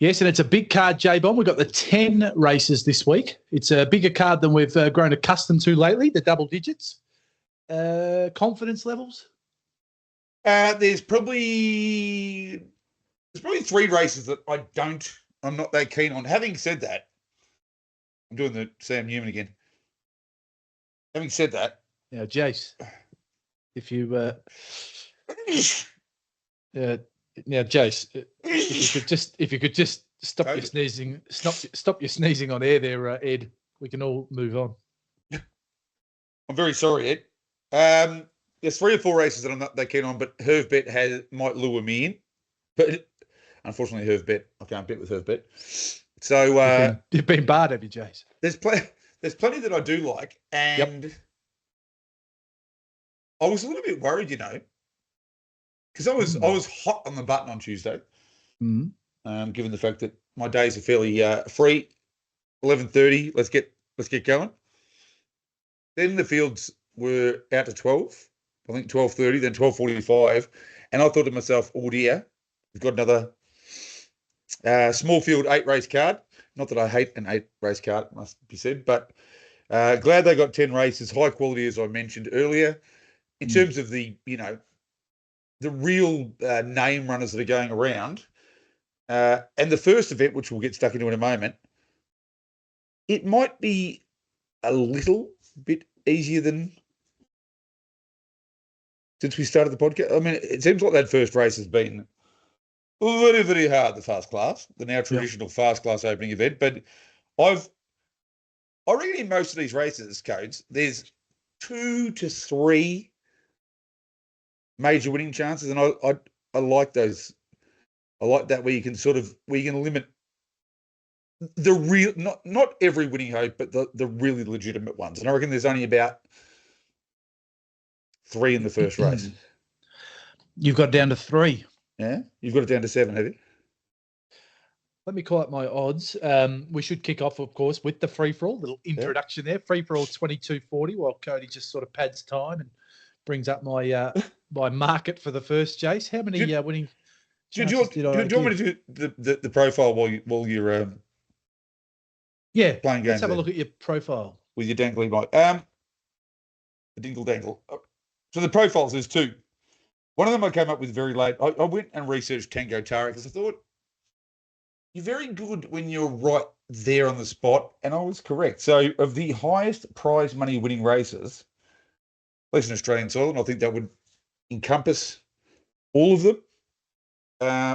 Yes, and it's a big card, J-Bomb. We've got the 10 races this week. It's a bigger card than we've grown accustomed to lately, the double digits. Confidence levels? There's probably 3 races that I'm not that keen on. Having said that, I'm doing the Sam Newman again. Having said that. Now, Jace, if you... now, Jace, if you could just stop your sneezing, stop your sneezing on air there, Ed. We can all move on. I'm very sorry, Ed. There's 3 or 4 races that I'm not that keen on, but HervBet might lure me in. But unfortunately, HervBet, I can't bet with HervBet. So you've been barred, have you, Jace? There's plenty that I do like, and I was a little bit worried, because I was hot on the button on Tuesday, given the fact that my days are fairly free. 11:30, let's get going. Then the fields were out to 12. I think 12:30, then 12:45, and I thought to myself, "Oh dear, we've got another small field 8 race card." Not that I hate an 8 race card, must be said, but glad they got 10 races, high quality as I mentioned earlier. In terms of the real name runners that are going around, and the first event, which we'll get stuck into in a moment, it might be a little bit easier than since we started the podcast. I mean, it seems like that first race has been very, very hard, the fast class, the now traditional fast class opening event. But I reckon in most of these races, Codes, there's 2 to 3 major winning chances, and I like those. I like that where you can limit the real, not every winning hope, but the really legitimate ones. And I reckon there's only about 3 in the first race. You've got it down to 3. Yeah, you've got it down to 7, have you? Let me call up my odds. We should kick off, of course, with the free-for-all. Little introduction there. Free-for-all 22.40, while Cody just sort of pads time and brings up my my market for the first, Jace. How many winning chances did I give? Do you want me to do the profile while you're playing games? Let's have a look at your profile. With your dangly mic. The dingle dangle. So the profiles, there's 2. One of them I came up with very late. I went and researched Tango Tara because I thought, you're very good when you're right there on the spot, and I was correct. So of the highest prize money winning races, at least in Australian soil, and I think that would encompass all of them,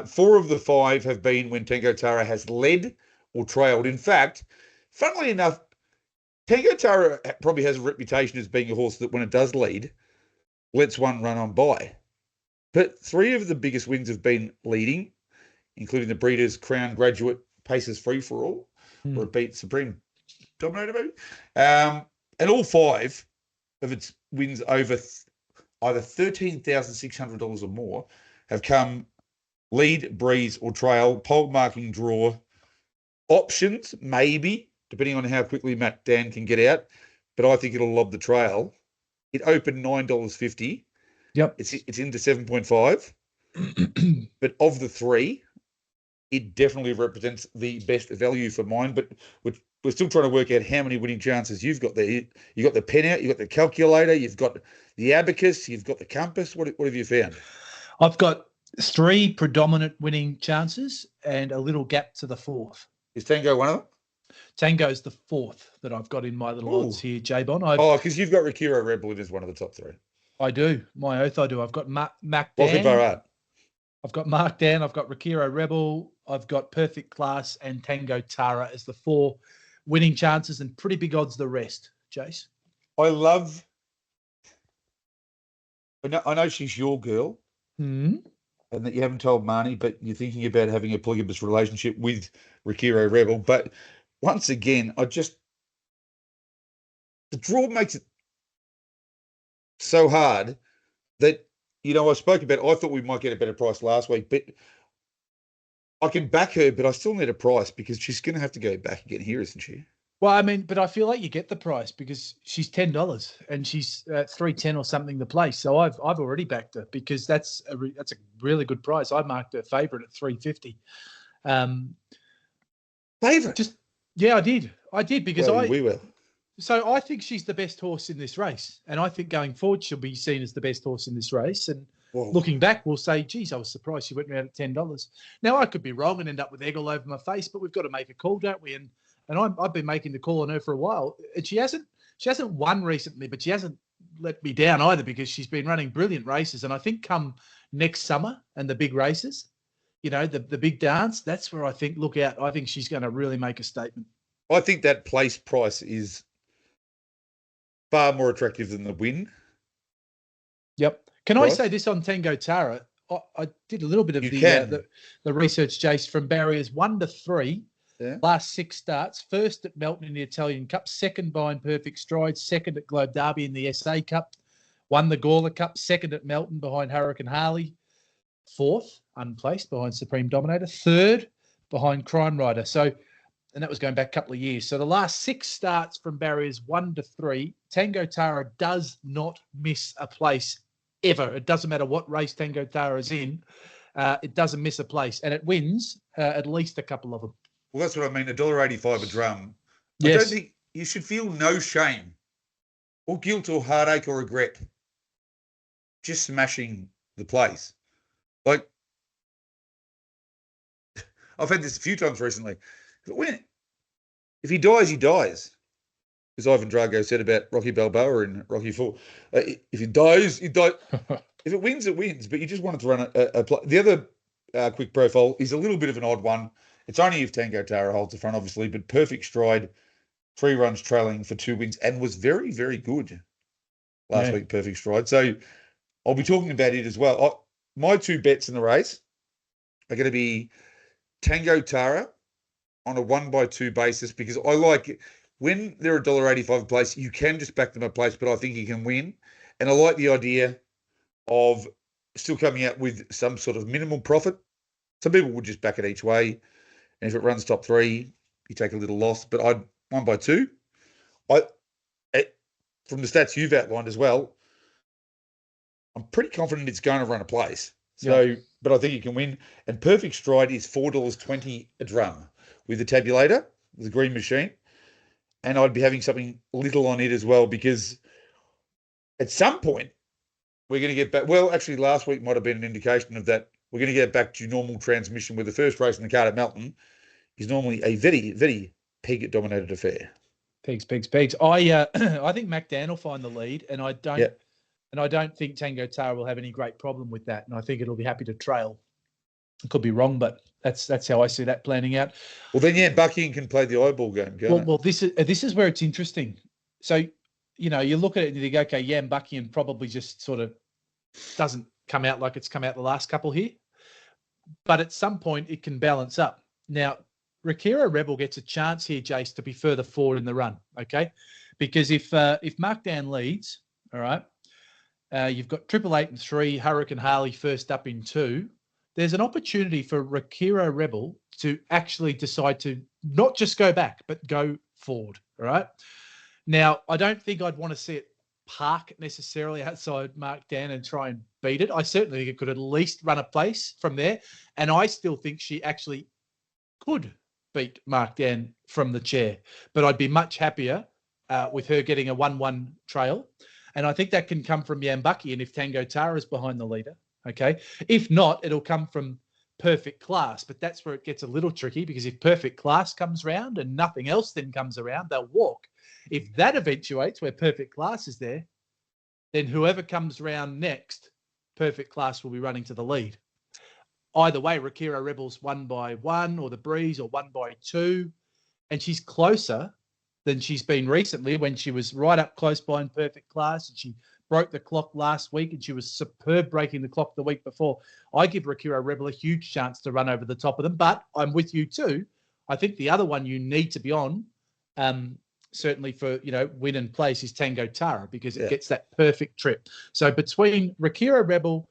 4 of the 5 have been when Tango Tara has led or trailed. In fact, funnily enough, Tango Tara probably has a reputation as being a horse that when it does lead, lets one run on by. But 3 of the biggest wins have been leading, including the Breeders' Crown Graduate Pacers Free-for-All, where it beat Supreme Dominator, maybe. And all 5 of its wins over either $13,600 or more have come lead, breeze, or trail, pole marking draw, options, maybe, depending on how quickly Matt Dan can get out. But I think it'll lob the trail. It opened $9.50. Yep. It's into 7.5. But of the 3, it definitely represents the best value for mine. But we're still trying to work out how many winning chances you've got there. You got the pen out, you've got the calculator, you've got the abacus, you've got the compass. What have you found? I've got 3 predominant winning chances and a little gap to the 4th. Is Tango one of them? Tango's the 4th that I've got in my little odds here, J-Bon. Because you've got Rakiro Rebel in as one of the top 3. I do. My oath, I do. I've got Mac Dan. I've got Mark Dan. I've got Rakiro Rebel. I've got Perfect Class and Tango Tara as the 4 winning chances, and pretty big odds the rest, Jace. I know she's your girl, and that you haven't told Marnie, but you're thinking about having a polygamous relationship with Rakiro Rebel. But once again, the draw makes it so hard that, I spoke about, I thought we might get a better price last week, but I can back her, but I still need a price because she's going to have to go back again here, isn't she? Well, I mean, but I feel like you get the price because she's $10 and she's $3.10 or something the place. So I've already backed her because that's a really good price. I marked her favourite at $3.50. Favourite? I did because we will. So I think she's the best horse in this race, and I think going forward she'll be seen as the best horse in this race. And looking back, we'll say, "Geez, I was surprised she went around at $10." Now I could be wrong and end up with egg all over my face, but we've got to make a call, don't we? And I've been making the call on her for a while, and she hasn't won recently, but she hasn't let me down either because she's been running brilliant races. And I think come next summer and the big races, the big dance, that's where I think look out. I think she's going to really make a statement. I think that place price is far more attractive than the win. Yep. Can I say this on Tango Tara? I did a little bit of the research, Jace, from barriers 1 to 3. Yeah. Last 6 starts. First at Melton in the Italian Cup, second behind Perfect Stride, second at Globe Derby in the SA Cup, won the Gawler Cup, second at Melton behind Hurricane Harley, fourth, unplaced, behind Supreme Dominator, third behind Crime Rider. And that was going back a couple of years. So the last 6 starts from barriers 1 to 3, Tango Tara does not miss a place ever. It doesn't matter what race Tango Tara is in. It doesn't miss a place. And it wins at least a couple of them. Well, that's what I mean. $1.85 a drum. Yes. I don't think you should feel no shame or guilt or heartache or regret just smashing the place. Like, I've had this a few times recently. If he dies, he dies. As Ivan Drago said about Rocky Balboa in Rocky IV. If he dies, he dies. If it wins, it wins. But you just wanted to run a play. The other quick profile is a little bit of an odd one. It's only if Tango Tara holds the front, obviously, but Perfect Stride, 3 runs trailing for 2 wins and was very, very good last week, Perfect Stride. So I'll be talking about it as well. My 2 bets in the race are going to be Tango Tara on a 1x2 basis because I like it. When they're $1.85 a place, you can just back them a place, but I think you can win. And I like the idea of still coming out with some sort of minimal profit. Some people would just back it each way. And if it runs top 3, you take a little loss. But I'd 1x2. From the stats you've outlined as well, I'm pretty confident it's going to run a place. So, but I think you can win. And Perfect Stride is $4.20 a drum with the tabulator, the green machine. And I'd be having something little on it as well because at some point we're going to get back. Well, actually, last week might have been an indication of that. We're going to get back to normal transmission with the first race in the card at Melton is normally a very, very peg-dominated affair. Pegs. I think Mac Dan will find the lead, and I don't think Tango Tara will have any great problem with that. And I think it'll be happy to trail. I could be wrong, but that's how I see that planning out. Well, then, Bucking can play the eyeball game, can't it? Well, this is where it's interesting. So, you look at it and you think, okay, Bucking probably just sort of doesn't come out like it's come out the last couple here. But at some point, it can balance up. Now, Rakira Rebel gets a chance here, Jace, to be further forward in the run, okay? Because if Mark Dan leads, all right, you've got 888 and 3, Hurricane Harley first up in 2. There's an opportunity for Rakira Rebel to actually decide to not just go back, but go forward, all right? Now, I don't think I'd want to see it park necessarily outside Mark Dan and try and beat it. I certainly think it could at least run a place from there. And I still think she actually could beat Mark Dan from the chair. But I'd be much happier with her getting a 1-1 trail. And I think that can come from Yambucky and if Tango Tara is behind the leader. Okay. If not, it'll come from Perfect Class, but that's where it gets a little tricky because if Perfect Class comes round and nothing else then comes around, they'll walk. If that eventuates where Perfect Class is there, then whoever comes round next, Perfect Class will be running to the lead. Either way, Rakira Rebel's 1x1 or the Breeze or 1x2, and she's closer than she's been recently when she was right up close behind Perfect Class and she broke the clock last week and she was superb breaking the clock the week before. I give Rakira Rebel a huge chance to run over the top of them, but I'm with you too. I think the other one you need to be on, certainly for, win and place is Tango Tara because it gets that perfect trip. So between Rakira Rebel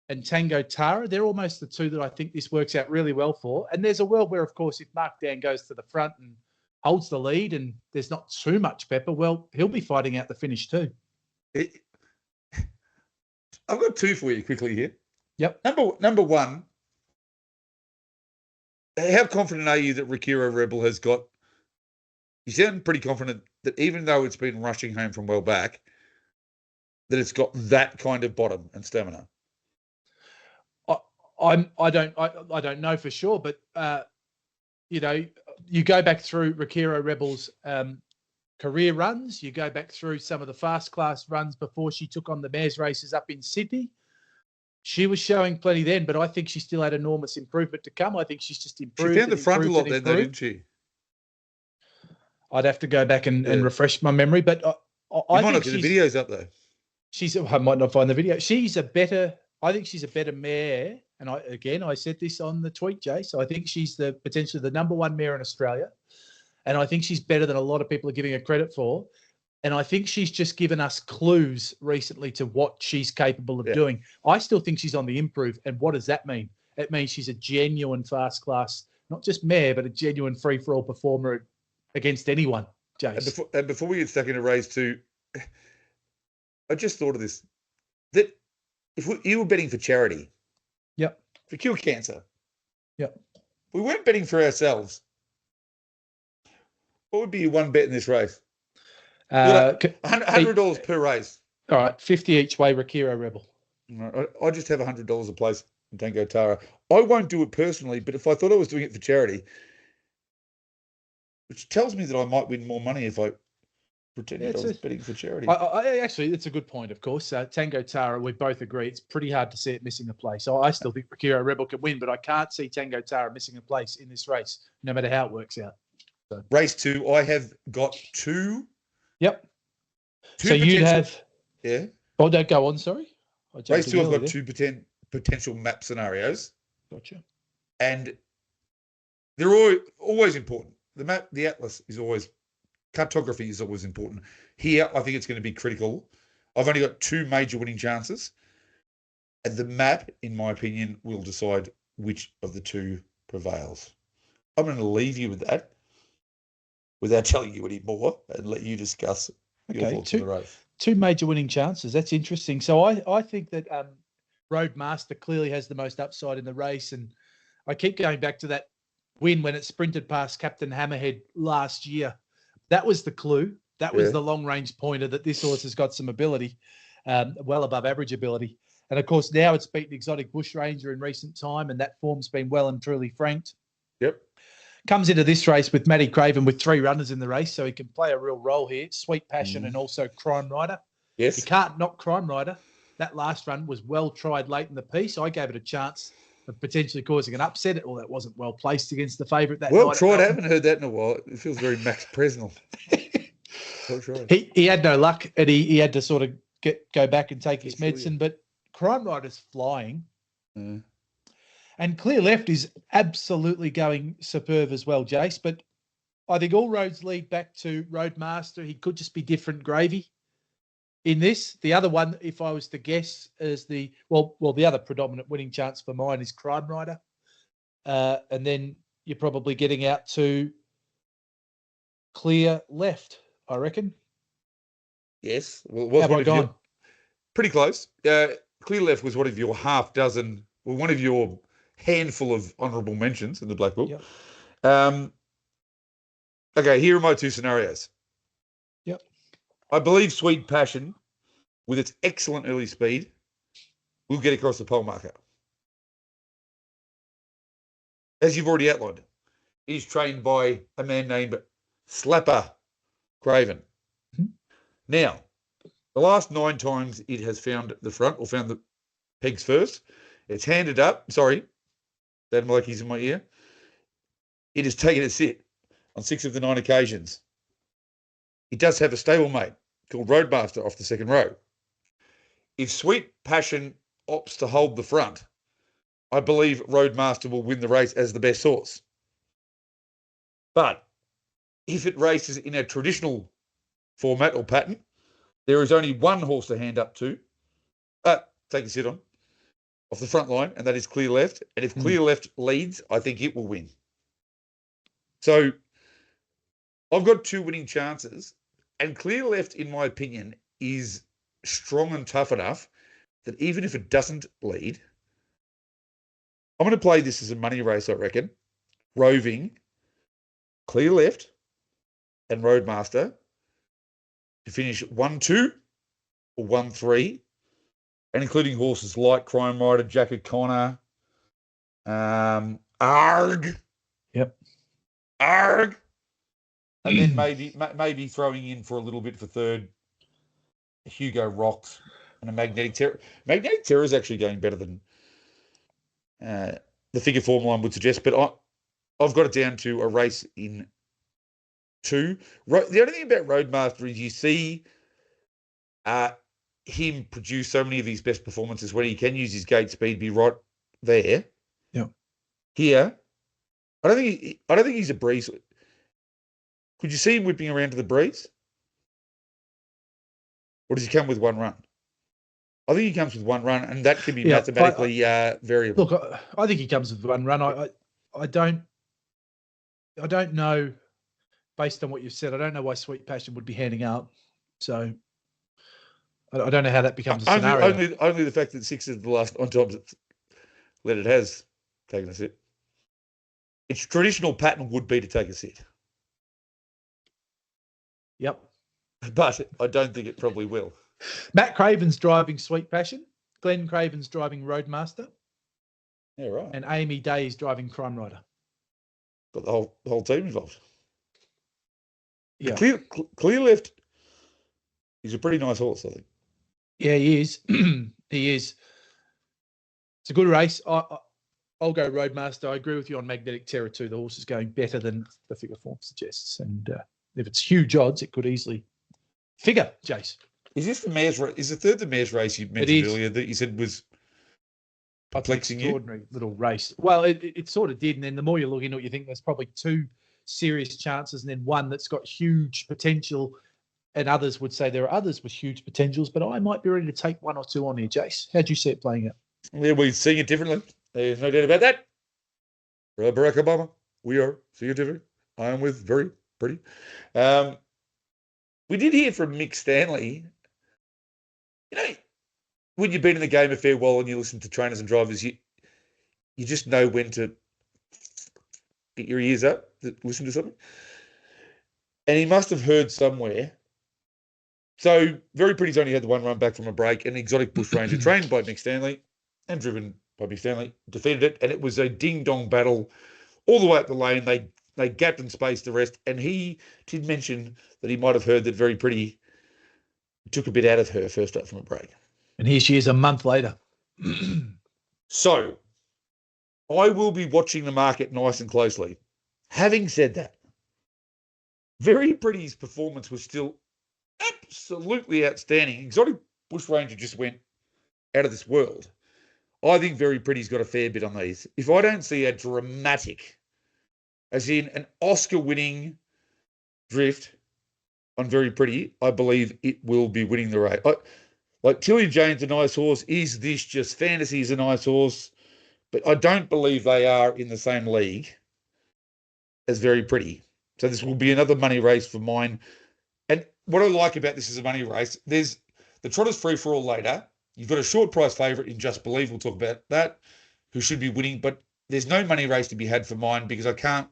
and Tango Tara, they're almost the two that I think this works out really well for. And there's a world where, of course, if Mark Dan goes to the front and holds the lead and there's not too much pepper, well, he'll be fighting out the finish too. I've got 2 for you quickly here. Yep. Number one, how confident are you that Rakiro Rebel has got? You sound pretty confident that even though it's been rushing home from well back, that it's got that kind of bottom and stamina. I don't know for sure, but you know, you go back through Rakiro Rebel's career runs, you go back through some of the fast class runs before she took on the mares races up in Sydney. She was showing plenty then, but I think she still had enormous improvement to come. I think she's just improved. She found the front a lot then, though, didn't she? I'd have to go back and refresh my memory, but I might not get the videos up though. I might not find the video. I think she's a better mare. And I said this on the tweet, Jay. So I think she's potentially the number one mare in Australia. And I think she's better than a lot of people are giving her credit for. And I think she's just given us clues recently to what she's capable of doing. I still think she's on the improve. And what does that mean? It means she's a genuine fast class, not just mare, but a genuine free-for-all performer against anyone, Jace. And before we get stuck in a race too, I just thought of this. That if you were betting for charity, for cure cancer, we weren't betting for ourselves, what would be your one bet in this race? $100 per race. All right, 50 each way, Rakiro Rebel. I just have $100 a place in Tango Tara. I won't do it personally, but if I thought I was doing it for charity, which tells me that I might win more money if I pretended I was betting for charity. Actually, it's a good point, of course. Tango Tara, we both agree, it's pretty hard to see it missing a place. So I still think Rakiro Rebel can win, but I can't see Tango Tara missing a place in this race, no matter how it works out. So. Race 2, I have got two. Yep. So you'd have... Yeah. Oh, don't go on, sorry. Race 2, I've got two potential map scenarios. Gotcha. And they're always important. The map, the atlas is always... Cartography is always important. Here, I think it's going to be critical. I've only got two major winning chances. And the map, in my opinion, will decide which of the two prevails. I'm going to leave you with that without telling you any more and let you discuss your thoughts on the race. Two major winning chances. That's interesting. So I think that Roadmaster clearly has the most upside in the race. And I keep going back to that win when it sprinted past Captain Hammerhead last year. That was the clue. That was the long-range pointer that this horse has got some ability, well above average ability. And, of course, now it's beaten Exotic Bushranger in recent time, and that form's been well and truly franked. Yep. Comes into this race with Matty Craven with three runners in the race, so he can play a real role here. Sweet Passion and also Crime Rider. Yes. You can't knock Crime Rider. That last run was well tried late in the piece. I gave it a chance of potentially causing an upset. Well, that wasn't well placed against the favourite that night. Well tried. I haven't heard that in a while. It feels very Max Presnell. Well tried. He had no luck, and he had to sort of go back and take his medicine. But Crime Rider's flying. Mm. And Clear Left is absolutely going superb as well, Jace. But I think all roads lead back to Roadmaster. He could just be different gravy in this. The other one, if I was to guess, is the other predominant winning chance for mine is Crime Rider. And then you're probably getting out to Clear Left, I reckon. Yes. Well, it was Have I gone? Pretty close. Clear Left was one of your one of your handful of honourable mentions in the Black Book. Yep. Okay, here are my two scenarios. Yep. I believe Sweet Passion, with its excellent early speed, will get across the pole marker. As you've already outlined, it is trained by a man named Slapper Craven. Mm-hmm. Now, the last 9 times it has found the front or found the pegs first, it's handed up. Sorry, that molecule's in my ear. It has taken a sit on 6 of the 9 occasions. It does have a stablemate called Roadmaster off the second row. If Sweet Passion opts to hold the front, I believe Roadmaster will win the race as the best horse. But if it races in a traditional format or pattern, there is only one horse to hand up to, take a sit on, off the front line, and that is Clear Left. And if Clear Left leads, I think it will win. So I've got 2 winning chances, and Clear Left, in my opinion, is strong and tough enough that even if it doesn't lead, I'm going to play this as a money race, I reckon. Roving, Clear Left, and Roadmaster to finish 1-2 or 1-3, and including horses like Crime Rider, Jack O'Connor, Arg. Yep. Arg. And then maybe throwing in for a little bit for third, Hugo Rocks and a Magnetic Terror. Magnetic Terror is actually going better than the figure form line would suggest, but I've got it down to a race in 2. The only thing about Roadmaster is you see him produce so many of his best performances when he can use his gate speed, be right there. Yeah. Here, I don't think he's a breeze. Could you see him whipping around to the breeze? Or does he come with one run? I think he comes with one run, and that can be mathematically variable. Look, I think he comes with one run. I don't know, based on what you've said, I don't know why Sweet Passion would be handing out. So I don't know how that becomes a scenario. Only the fact that 6 is the last 9 times it has taken a sit. Its traditional pattern would be to take a sit. Yep. But I don't think it probably will. Matt Craven's driving Sweet Passion. Glenn Craven's driving Roadmaster. Yeah, right. And Amy Day is driving Crime Rider. Got the whole team involved. Yeah. Clear Left. He's a pretty nice horse, I think. Yeah, he is. He is. It's a good race. I'll go Roadmaster. I agree with you on Magnetic Terror too. The horse is going better than the figure form suggests. And if it's huge odds, it could easily figure, Jace. Is this the mare's race? Is the third the mare's race you mentioned earlier that you said was perplexing you? Extraordinary little race. Well, it sort of did. And then the more you look into it, you think there's probably 2 serious chances and then one that's got huge potential. And others would say there are others with huge potentials, but I might be ready to take 1 or 2 on here, Jace. How do you see it playing out? Yeah, we're seeing it differently. There's no doubt about that. Barack Obama, we are seeing it differently. I am with very pretty. We did hear from Mick Stanley. You know, when you've been in the game a fair while and you listen to trainers and drivers, you just know when to get your ears up to listen to something. And he must have heard somewhere. So Very Pretty's only had the 1 run back from a break, and Exotic Bush Ranger, trained by Mick Stanley and driven by Mick Stanley, defeated it, and it was a ding-dong battle all the way up the lane. They gapped and spaced the rest, and he did mention that he might have heard that Very Pretty took a bit out of her first up from a break. And here she is a month later. So I will be watching the market nice and closely. Having said that, Very Pretty's performance was still absolutely outstanding. Exotic Bush Ranger just went out of this world. I think Very Pretty's got a fair bit on these. If I don't see a dramatic, as in an Oscar-winning drift on Very Pretty, I believe it will be winning the race. Like Tilly Jane's a nice horse. Is this just fantasy? Is a nice horse, but I don't believe they are in the same league as Very Pretty. So this will be another money race for mine. And what I like about this is a money race. There's the Trotters Free for All later. You've got a short price favourite in Just Believe. We'll talk about that, who should be winning. But there's no money race to be had for mine because I can't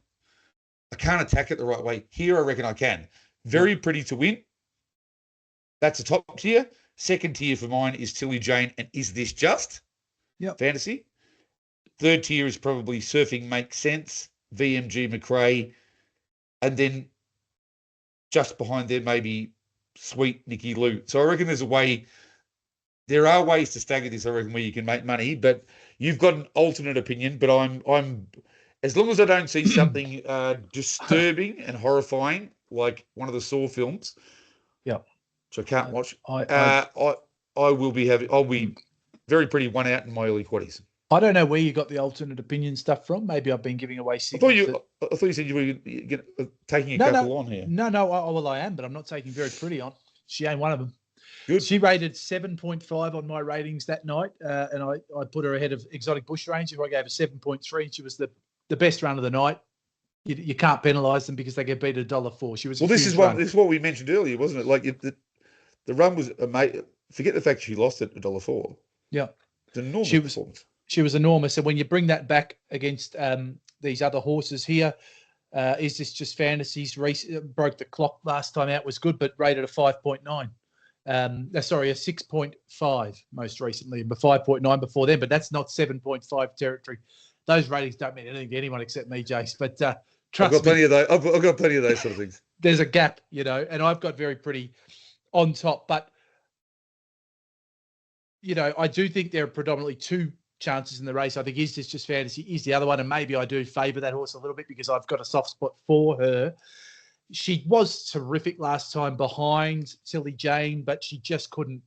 attack it the right way. Here, I reckon I can. Very Pretty to win. That's a top tier. Second tier for mine is Tilly Jane and Is This Just? Yep. Fantasy. Third tier is probably Surfing Makes Sense, VMG McRae, and then just behind there maybe Sweet Nicky Lou. So I reckon there are ways to stagger this, I reckon, where you can make money, but you've got an alternate opinion, but I'm as long as I don't see something disturbing and horrifying like one of the Saw films. Yeah. Which I can't watch. I'll be Very Pretty 1 out in my early 40s. I don't know where you got the alternate opinion stuff from. Maybe I've been giving away signals. I thought you said you were taking a couple on here. No. Well, I am, but I'm not taking Very Pretty on. She ain't one of them. Good. She rated 7.5 on my ratings that night, and I put her ahead of Exotic Bush Ranger. I gave her 7.3, and she was the best run of the night. You can't penalise them because they get beat at $1.04. She was this is what we mentioned earlier, wasn't it? Like the run was amazing. Forget the fact she lost it at $1.04. Yeah, it's an enormous performance. She was enormous, and when you bring that back against these other horses here. Is this just fantasies? Broke the clock last time out, was good, but rated a 5.9. Sorry, a 6.5 most recently, and 5.9 before then, but that's not 7.5 territory. Those ratings don't mean anything to anyone except me, Jace. But trust me, I've got plenty of those. I've got plenty of those sort of things. There's a gap, and I've got Very Pretty on top. But, I do think there are predominantly two chances in the race. I think Is This Just Fantasy is the other one, and maybe I do favour that horse a little bit because I've got a soft spot for her. She was terrific last time behind Tilly Jane, but she just couldn't,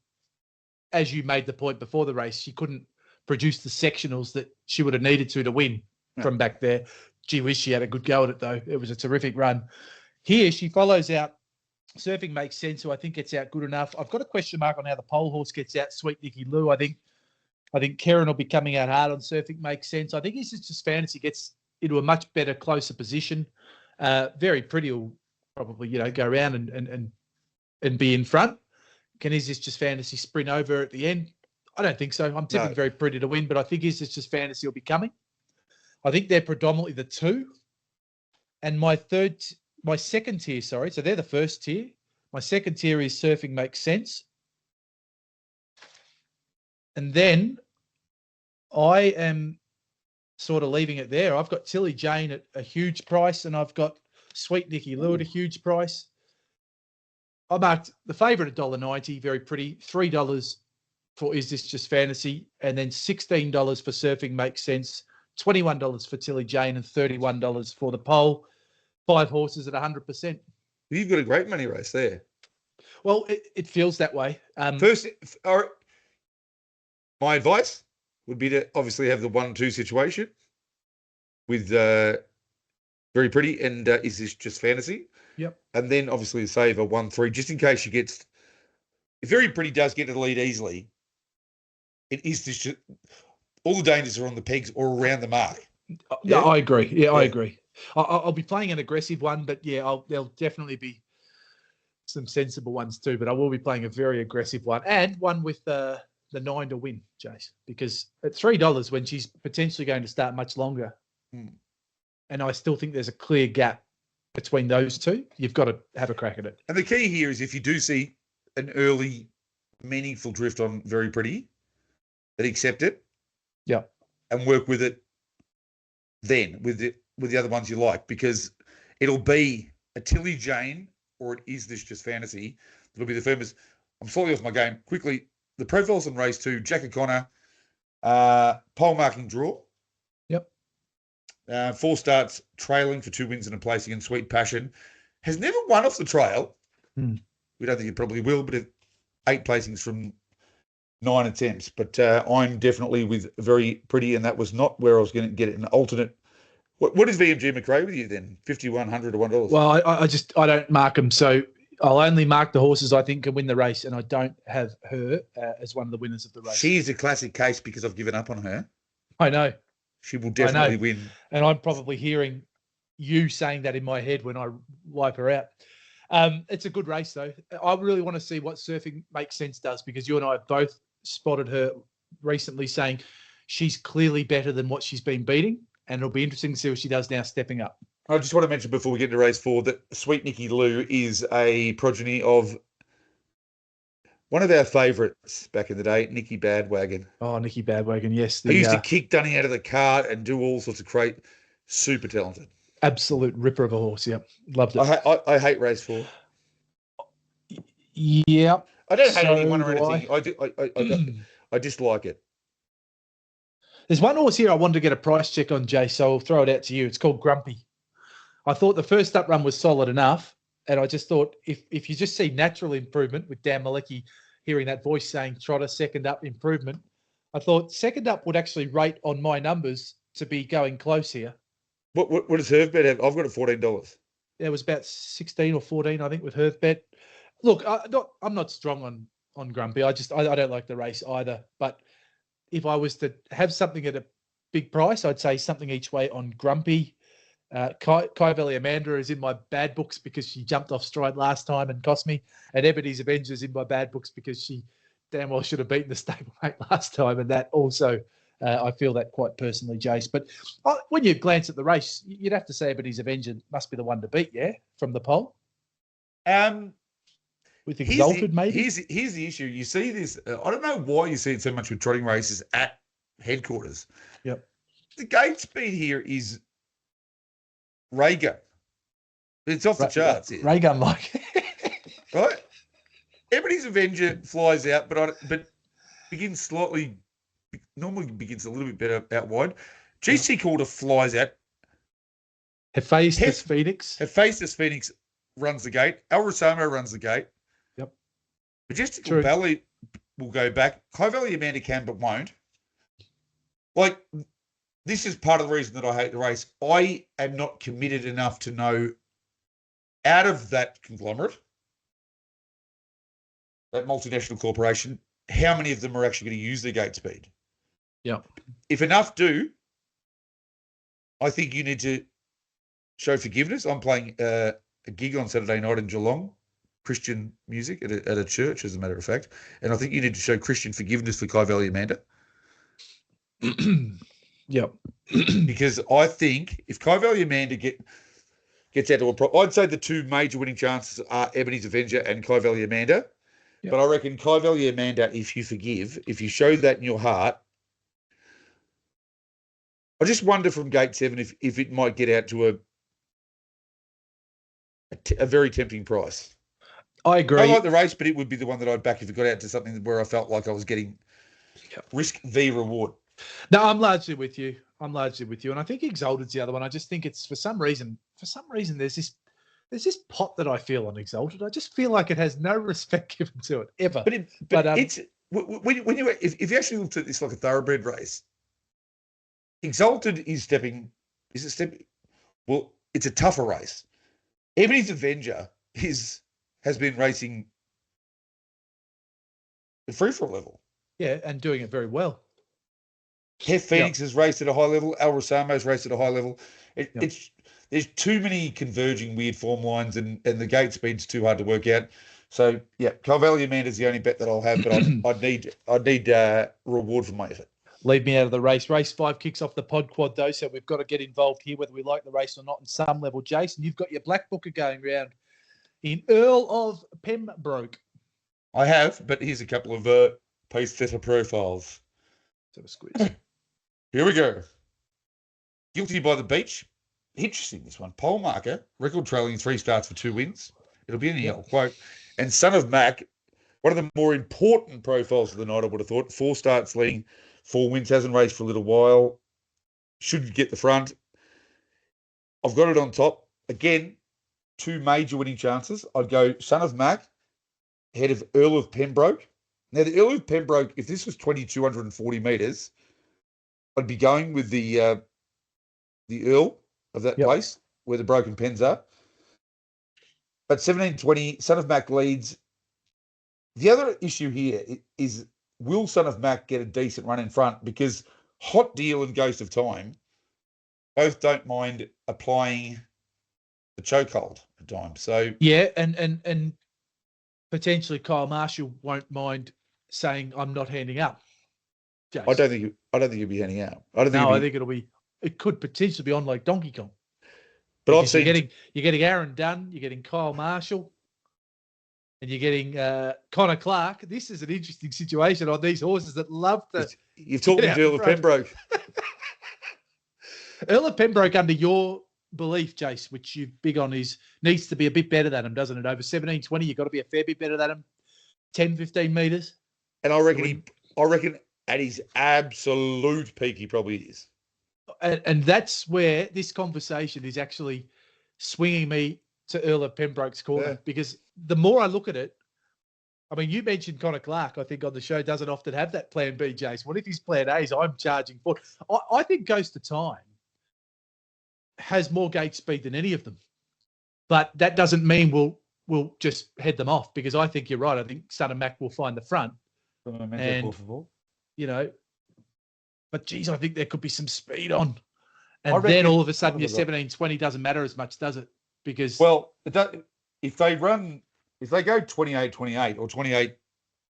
as you made the point before the race, she couldn't produce the sectionals that she would have needed to win from back there. Gee whiz, she had a good go at it, though. It was a terrific run. Here, she follows out Surfing Makes Sense, who I think gets out good enough. I've got a question mark on how the pole horse gets out, Sweet Nicky Lou. I think Karen will be coming out hard on Surfing Makes Sense. I think Is This Just Fantasy gets into a much better, closer position. Very Pretty will probably, go around and be in front. Can Is This Just Fantasy sprint over at the end? I don't think so. I'm tipping Very Pretty to win, but I think Is This Just Fantasy will be coming. I think they're predominantly the two. And my second tier, so they're the first tier. My second tier is Surfing Makes Sense. And then I am sort of leaving it there. I've got Tilly Jane at a huge price, and I've got Sweet Nicky Lou at a huge price. I marked the favourite at $1.90, Very Pretty, $3 for Is This Just Fantasy, and then $16 for Surfing Makes Sense, $21 for Tilly Jane, and $31 for the pole. 5 horses at 100%. You've got a great money race there. Well, it feels that way. First, my advice would be to obviously have the 1-2 situation with Very Pretty and Is This Just Fantasy? Yep. And then obviously save a 1-3 just in case she gets. If Very Pretty does get to the lead easily, it is just all the dangers are on the pegs or around the mark. Yeah, I agree. Yeah, I agree. I'll be playing an aggressive one, but there'll definitely be some sensible ones too. But I will be playing a very aggressive one and one with the 9 to win, Jace, because at $3 when she's potentially going to start much longer, and I still think there's a clear gap between those two. You've got to have a crack at it. And the key here is if you do see an early meaningful drift on Very Pretty, then accept it. Yeah. And work with it then with the other ones you like, because it'll be a Tilly Jane or it Is This Just Fantasy. It'll be the firmest. I'm slightly off my game. Quickly, the profiles in race 2, Jack O'Connor, pole marking draw. Yep. 4 starts trailing for 2 wins and a placing in Sweet Passion. Has never won off the trail. We don't think it probably will, but 8 placings from 9 attempts. But I'm definitely with Very Pretty, and that was not where I was going to get it. An alternate. What is VMG McRae with you then? 5,100 or $1? Well, I don't mark them, so I'll only mark the horses I think can win the race, and I don't have her as one of the winners of the race. She is a classic case because I've given up on her. I know. She will definitely win. And I'm probably hearing you saying that in my head when I wipe her out. It's a good race, though. I really want to see what Surfing Makes Sense does, because you and I have both spotted her recently saying she's clearly better than what she's been beating, and it'll be interesting to see what she does now stepping up. I just want to mention before we get into race 4 that Sweet Nicky Lou is a progeny of one of our favourites back in the day, Nicky Badwagon. Oh, Nicky Badwagon, yes. He used to kick Dunny out of the cart and do all sorts of great, super talented. Absolute ripper of a horse, yeah. Loved it. I hate race 4. Yeah. I don't hate anyone or anything. I dislike it. There's one horse here I wanted to get a price check on, Jay, so I'll throw it out to you. It's called Grumpy. I thought the first up run was solid enough, and I just thought if you just see natural improvement with Dan Malecki hearing that voice saying Trotter, second up improvement, I thought second up would actually rate on my numbers to be going close here. What does Hervbet have? I've got it $14. It was about 16 or 14, I think, with Hervbet. Look, I'm not strong on Grumpy. I don't like the race either, but if I was to have something at a big price, I'd say something each way on Grumpy. Kai Valley Amanda is in my bad books because she jumped off stride last time and cost me. And Ebenezer Avenger is in my bad books because she damn well should have beaten the stablemate last time, and that also I feel that quite personally, Jace. But when you glance at the race, you'd have to say Ebony's Avenger must be the one to beat, yeah, from the poll. With Exalted, maybe? Here's the issue. You see this, I don't know why you see it so much with trotting races at headquarters. Yep. The gate speed here is Raygun. It's off the charts here. Raygun like. Right? Ebony's Avenger flies out, but begins normally begins a little bit better out wide. GC Calder flies out. Hephaestus Phoenix runs the gate. El Rosamo runs the gate. Yep. Majestical Valley will go back. High Valley Amanda can but won't. Like, this is part of the reason that I hate the race. I am not committed enough to know, out of that conglomerate, that multinational corporation, how many of them are actually going to use their gate speed. Yeah. If enough do, I think you need to show forgiveness. I'm playing a gig on Saturday night in Geelong, Christian music at a church, as a matter of fact, and I think you need to show Christian forgiveness for Kai Valley Amanda. Yep. Because I think if Kai Valley Amanda gets out to I'd say the two major winning chances are Ebony's Avenger and Kai Valley Amanda. Yep. But I reckon Kai Valley Amanda, if you show that in your heart, I just wonder from Gate 7 if it might get out to a very tempting price. I agree. I like the race, but it would be the one that I'd back if it got out to something where I felt like I was getting risk v reward. No, I'm largely with you. And I think Exalted's the other one. I just think it's for some reason there's this pot that I feel on Exalted. I just feel like it has no respect given to it ever. But it's when you if you actually looked at this like a thoroughbred race, Exalted is stepping. Is it stepping? Well, it's a tougher race. Ebony's Avenger has been racing at free-for-all level. Yeah, and doing it very well. Hef Phoenix has raced at a high level. El Rosamo's raced at a high level. There's too many converging weird form lines, and the gate speed's too hard to work out. So yeah, Kai Valley Amanda's the only bet that I'll have, but I'd need reward for my effort. Leave me out of the race. Race 5 kicks off the pod quad though, so we've got to get involved here, whether we like the race or not, on some level. Jason, you've got your black booker going round in Earl of Pembroke. I have, but here's a couple of pace setter profiles. So a squeeze. Here we go. Guilty by the Beach. Interesting, this one. Pole marker, record trailing 3 starts for 2 wins. It'll be in the yellow quote. And Son of Mac, one of the more important profiles of the night, I would have thought. 4 starts leading, 4 wins, hasn't raced for a little while. Should get the front. I've got it on top. Again, 2 major winning chances. I'd go Son of Mac, ahead of Earl of Pembroke. Now, the Earl of Pembroke, if this was 2,240 metres, I'd be going with the Earl of that place where the broken pens are. But 1720, Son of Mac leads. The other issue here is, will Son of Mac get a decent run in front? Because Hot Deal and Ghost of Time both don't mind applying the chokehold at times. So yeah, and potentially Kyle Marshall won't mind saying, "I'm not handing up." Jace. I don't think he'll be handing out. I think it could potentially be on like Donkey Kong. But because you're getting Aaron Dunn, you're getting Kyle Marshall, and you're getting Connor Clark. This is an interesting situation on these horses that love to. You've talked to Earl of Pembroke. Earl of Pembroke, under your belief, Jace, which you're big on, needs to be a bit better than him, doesn't it? Over 1720, you've got to be a fair bit better than him. 10, 15 metres. And I reckon at his absolute peak, he probably is. And that's where this conversation is actually swinging me to Earl of Pembroke's corner, because the more I look at it, I mean, you mentioned Connor Clark, I think, on the show, doesn't often have that plan B, Jace. What if his plan A is I'm charging for? I think Ghost of Time has more gate speed than any of them. But that doesn't mean we'll just head them off, because I think you're right. I think Son of Mac will find the front. And, you know, but geez, I think there could be some speed on. And then all of a sudden your 1720 doesn't matter as much, does it? Because if they go 28-28 or 28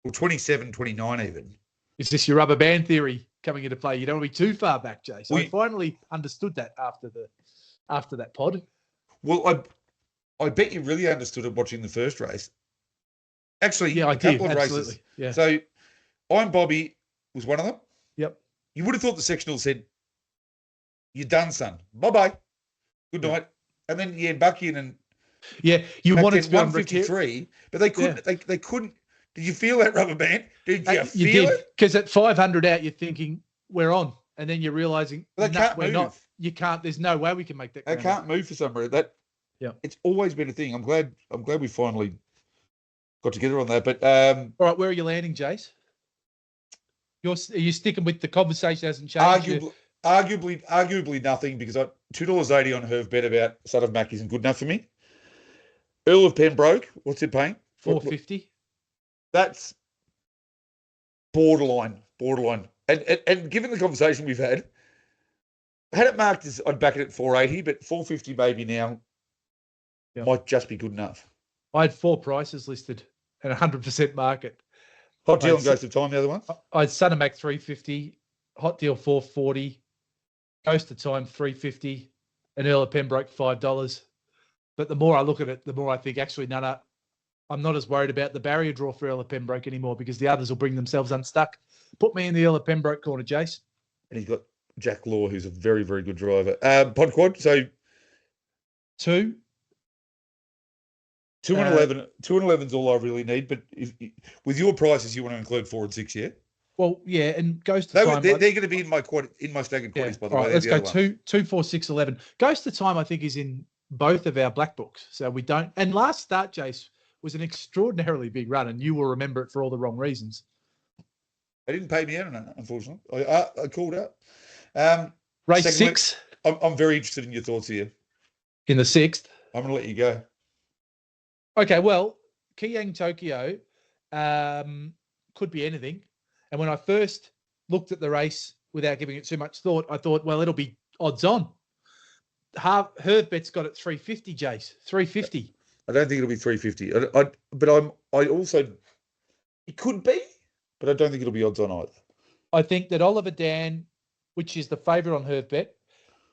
or 27-29 even. Is this your rubber band theory coming into play. You don't want to be too far back, Jay. So I finally understood that after that pod. Well, I bet you really understood it watching the first race. Actually, yeah, a couple of races. Yeah. So I'm Bobby was one of them. Yep. You would have thought the sectional said, "You're done, son. Bye-bye. Good night." And then Bucky and you wanted to be 153, but they couldn't. Yeah. They couldn't. Did you feel that rubber band? Did you feel it? Because at 500 out, you're thinking we're on, and then you're realizing we're not. You can't. There's no way we can make that. They can't move for some reason. It's always been a thing. I'm glad we finally got together on that. But all right, where are you landing, Jace? Are you sticking with the conversation hasn't changed? Arguably nothing, because $2.80 on Herv bet about Son of Mac isn't good enough for me. Earl of Pembroke, what's it paying? $4.50. That's borderline. And given the conversation we've had it marked as I'd back it at $4.80, but $4.50 maybe now might just be good enough. I had 4 prices listed and 100% market. Hot Deal and Ghost of Time, the other one? I had Son of Mac $3.50, Hot Deal $4.40, Ghost of Time $3.50, and Earl of Pembroke $5. But the more I look at it, the more I think actually, I'm not as worried about the barrier draw for Earl of Pembroke anymore, because the others will bring themselves unstuck. Put me in the Earl of Pembroke corner, Jace. And he's got Jack Law, who's a very, very good driver. Pod quad, so 2. 2 and 11. 2 and 11 is all I really need. But with your prices, you want to include 4 and 6, yeah? Well, yeah, and Ghost of Time. They're going to be in my staggered quaddies, by the way. Right, let's go 2, 4, 6, 11. Ghost of Time, I think, is in both of our black books, so we don't. And last start, Jace, was an extraordinarily big run, and you will remember it for all the wrong reasons. They didn't pay me out on it, unfortunately. I called out. Race 6. I'm very interested in your thoughts here. In the 6th. I'm going to let you go. Okay, well, Kiyang Tokyo could be anything. And when I first looked at the race without giving it too much thought, I thought, well, it'll be odds on. Herb bet's got it 350, Jace. 350. I don't think it'll be 350. I also, it could be, but I don't think it'll be odds on either. I think that Oliver Dan, which is the favourite on Herb bet,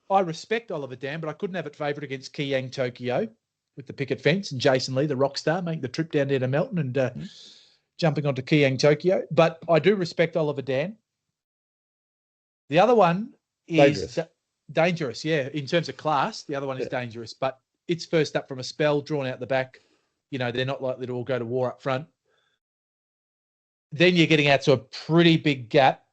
I respect Oliver Dan, but I couldn't have it favourite against Kiyang Tokyo with the picket fence and Jason Lee, the rock star, making the trip down there to Melton and jumping onto Kiyang Tokyo. But I do respect Oliver Dan. The other one is dangerous, yeah, in terms of class. The other one is dangerous, but it's first up from a spell, drawn out the back. They're not likely to all go to war up front. Then you're getting out to a pretty big gap,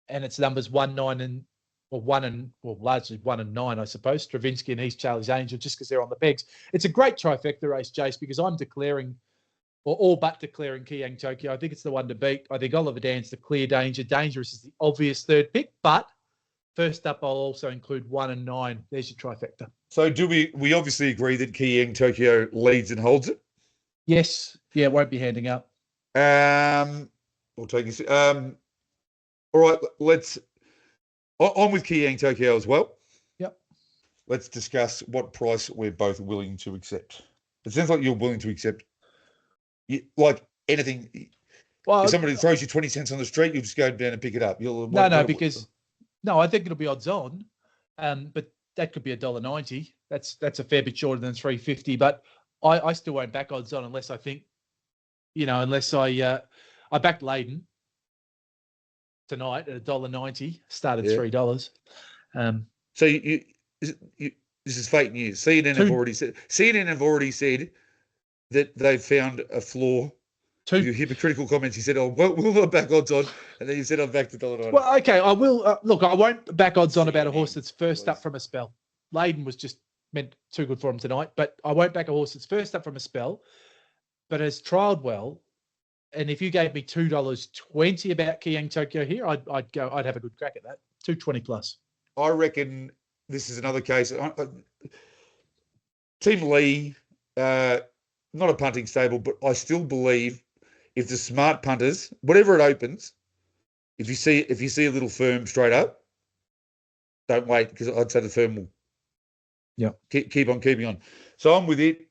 and it's numbers 1, 9, and largely 1 and 9, I suppose. Stravinsky and East Charlie's Angel, just because they're on the pegs. It's a great trifecta race, Jace, because I'm declaring, or all but declaring, Kiyang Tokyo. I think it's the one to beat. I think Oliver Dan's the clear danger. Dangerous is the obvious third pick, but first up, I'll also include 1 and 9. There's your trifecta. So do we obviously agree that Kiyang Tokyo leads and holds it? Yes. Yeah, won't be handing up. We'll take this. All right, I'm with Kiyang Tokyo as well. Yep. Let's discuss what price we're both willing to accept. It sounds like you're willing to accept like anything. Well, if somebody throws you 20 cents on the street, you'll just go down and pick it up. I think it'll be odds on. But that could be $1.90. That's a fair bit shorter than $3.50. But I still won't back odds on unless I think, unless I backed Leyden tonight at $1.90, started $3. So this is fake news. CNN have already said that they've found a flaw. Your hypocritical comments. You said, "Oh, well, we'll back odds on," and then you said, "I'm back to $1.90." Well, okay, I will. Look, I won't back odds on about a horse that's first up from a spell. Leyden was just meant too good for him tonight, but I won't back a horse that's first up from a spell, but has trialled well. And if you gave me $2.20 about Kiyang Tokyo here, I'd have a good crack at that. $2.20 plus. I reckon this is another case. Team Lee, not a punting stable, but I still believe if the smart punters, whatever it opens, if you see a little firm straight up, don't wait, because I'd say the firm will keep on keeping on. So I'm with it.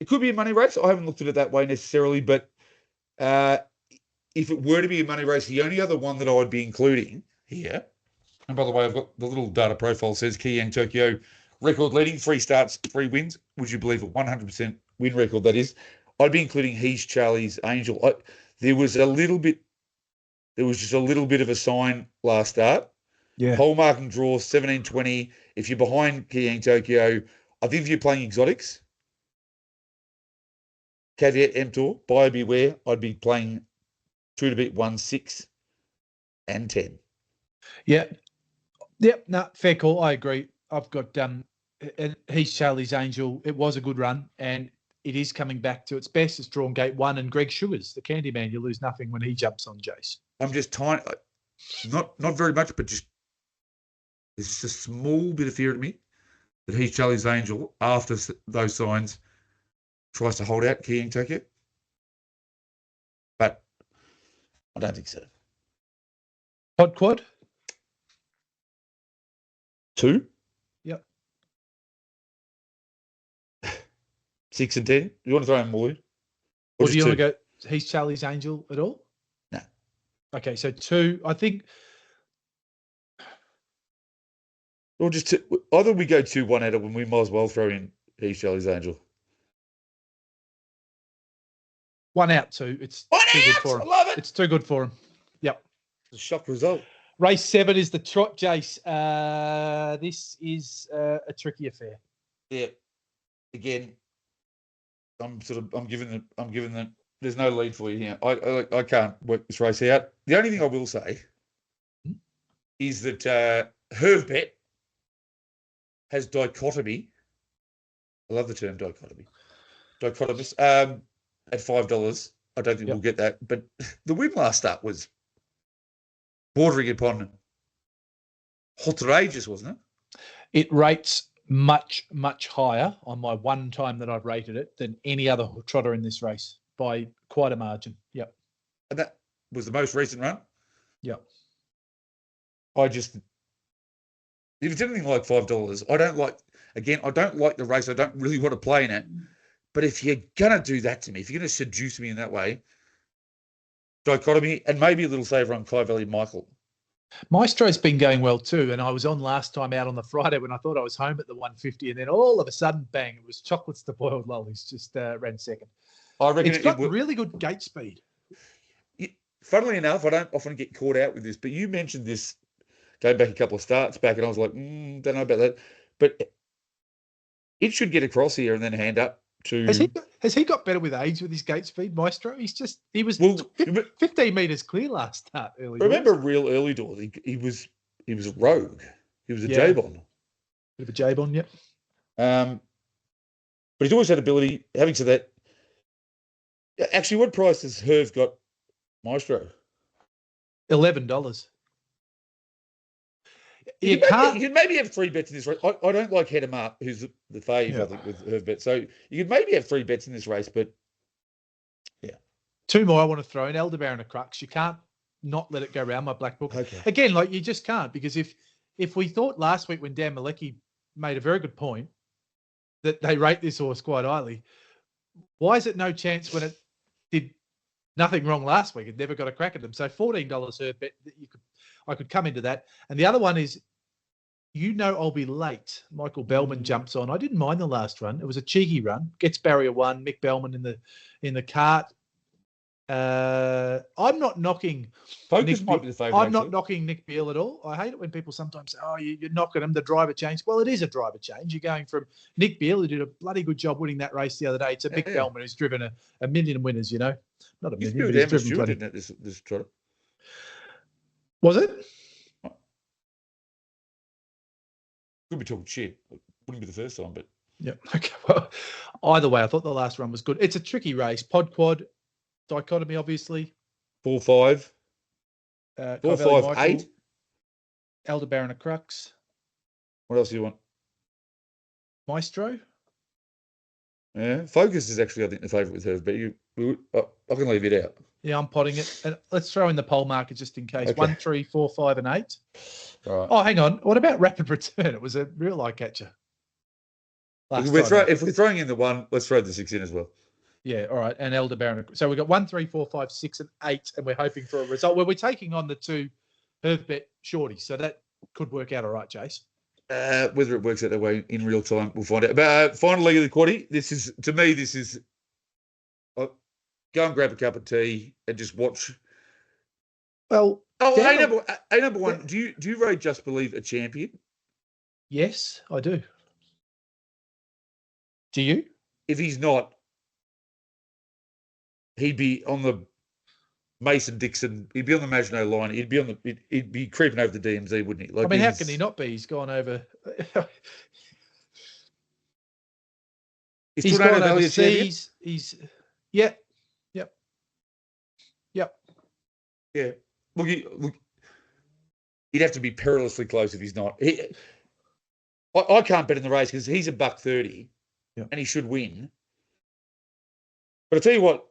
It could be a money race. I haven't looked at it that way necessarily, but if it were to be a money race, the only other one that I would be including here, and by the way, I've got the little data profile says Kiyang Tokyo record leading, 3 starts, 3 wins. Would you believe a 100% win record that is? I'd be including He's Charlie's Angel. There was just a little bit of a sign last start. Yeah. Pole marking draw 17-20. If you're behind Kiyang Tokyo, I think if you're playing exotics, caveat emptor, buyer beware, I'd be playing 2 to beat 1, 6, and 10. Yeah. Yep. No, fair call. I agree. I've got He's Charlie's Angel. It was a good run, and it is coming back to its best. It's drawn gate 1, and Greg Sugars, the Candyman, you lose nothing when he jumps on Jace. I'm just tiny, not very much, but just there's just a small bit of fear at me that He's Charlie's Angel, after those signs, tries to hold out Kiyang Tokyo. But I don't think so. Pod quad? 2? Yep. 6 and 10? You want to throw in more? Or do you want to go He's Charlie's Angel at all? No. Okay, so 2. I think. Or just 2. Either we go 2-1 out of when we might as well throw in He's Charlie's Angel. 1 out, 2. It's too good for him. I love it. It's too good for him. Yep. It's a shock result. Race 7 is the Trot, Jace. This is a tricky affair. Yeah. Again, I'm giving the. There's no lead for you here. I can't work this race out. The only thing I will say is that Hervbet has dichotomy. I love the term dichotomy. Dichotomous. At $5. I don't think we'll get that. But the win last start was bordering upon outrageous, wasn't it? It rates much, much higher on my one time that I've rated it than any other trotter in this race by quite a margin. Yep. And that was the most recent run? Yep. If it's anything like $5, I don't like the race. I don't really want to play in it. But if you're going to do that to me, if you're going to seduce me in that way, dichotomy, and maybe a little saver on Kai Valley Michael. Maestro's been going well too, and I was on last time out on the Friday when I thought I was home at the 150, and then all of a sudden, bang, it was chocolates to boiled lollies, just ran second. I reckon it's got really good gate speed. Funnily enough, I don't often get caught out with this, but you mentioned this going back a couple of starts back, and I was like, don't know about that. But it should get across here and then hand up to... Has he got better with age with his gate speed, Maestro? He was 15 metres clear last start early. Remember real early doors, he was a rogue. He was a J-Bon. Bit of a J-Bon, yep. But he's always had ability. Having said that, actually, what price has Herv got Maestro? $11. You could maybe have 3 bets in this race. I don't like Head 'em Up, who's the fave, I think, with Herv bet. So you could maybe have 3 bets in this race, but yeah. 2 more I want to throw in. Aldebaran a Crux. You can't not let it go around my black book. Okay. Again, you just can't, because if we thought last week when Dan Malecki made a very good point that they rate this horse quite highly, why is it no chance when it did nothing wrong last week? It never got a crack at them. So $14 Herv bet that I could come into that. And the other one is, I'll be late. Michael Bellman jumps on. I didn't mind the last run. It was a cheeky run. Gets barrier 1. Mick Bellman in the cart. I'm not knocking. Focus might be the favourite. I'm not knocking Nick Beale at all. I hate it when people sometimes say, "Oh, you're knocking him." The driver change. Well, it is a driver change. You're going from Nick Beale, who did a bloody good job winning that race the other day, to Mick Bellman, who's driven a million winners. Not a million. But he's driven plenty. Didn't it, this trotter? Was it? Could be talking shit. It wouldn't be the first time, but yeah. Okay. Well, either way, I thought the last run was good. It's a tricky race. Pod quad, dichotomy, obviously. 4-5. 4-5-8. Aldebaran a Crux. What else do you want? Maestro. Yeah, Focus is actually, I think, the favourite with her, but I can leave it out. Yeah, I'm potting it. And let's throw in the pole marker just in case. Okay. 1, 3, 4, 5, and 8. All right. Oh, hang on. What about Rapid Return? It was a real eye catcher. If we're throwing in the 1, let's throw the 6 in as well. Yeah, all right. And Aldebaran. So we've got 1, 3, 4, 5, 6, and 8, and we're hoping for a result. Well, we're taking on the two Herbet shorties, so that could work out all right, Jace. Whether it works out that way in real time, we'll find out. But final leg of the quaddie. This is go and grab a cup of tea and just watch. Well, number one. Do you rate Just Believe a champion? Yes, I do. Do you? If he's not, he'd be on the Mason Dixon. He'd be on the Maginot line. He'd be creeping over the DMZ, wouldn't he? Like, I mean, how can he not be? He's gone over. He's gone overseas. Yep. Yeah. Look, he'd have to be perilously close if he's not. I can't bet in the race because he's $1.30, and he should win. But I tell you what,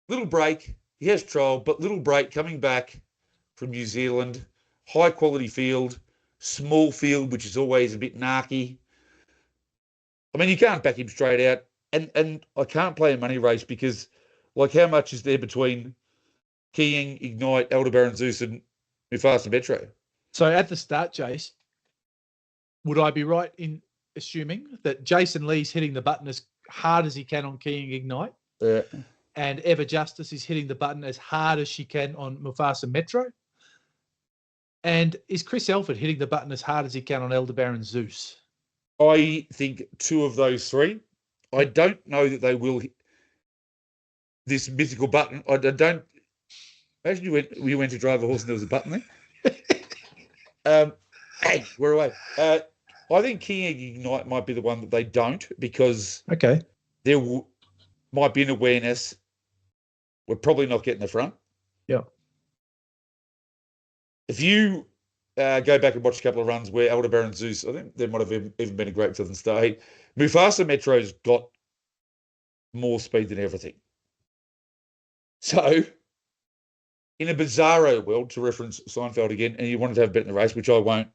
little break. He has trial, but little break coming back from New Zealand, high quality field, small field, which is always a bit narky. I mean, you can't back him straight out, and I can't play a money race because, like, how much is there between Keying, Ignite, Aldebaran, Zeus, and Mufasa Metro? So at the start, Jace, would I be right in assuming that Jason Lee's hitting the button as hard as he can on Keying Ignite? Yeah. And Ever Justice is hitting the button as hard as she can on Mufasa Metro? And is Chris Elford hitting the button as hard as he can on Aldebaran Zeus? I think two of those three. I don't know that they will hit this mythical button. I don't. Imagine you went to drive a horse and there was a button there. Hey, we're away. I think King Ignite might be the one that they don't because there might be an awareness. We're probably not getting the front. Yeah. If you go back and watch a couple of runs where Aldebaran Zeus, I think there might have even been a great field and stay. Mufasa Metro's got more speed than everything. So, in a bizarro world, to reference Seinfeld again, and you wanted to have a bet in the race, which I won't,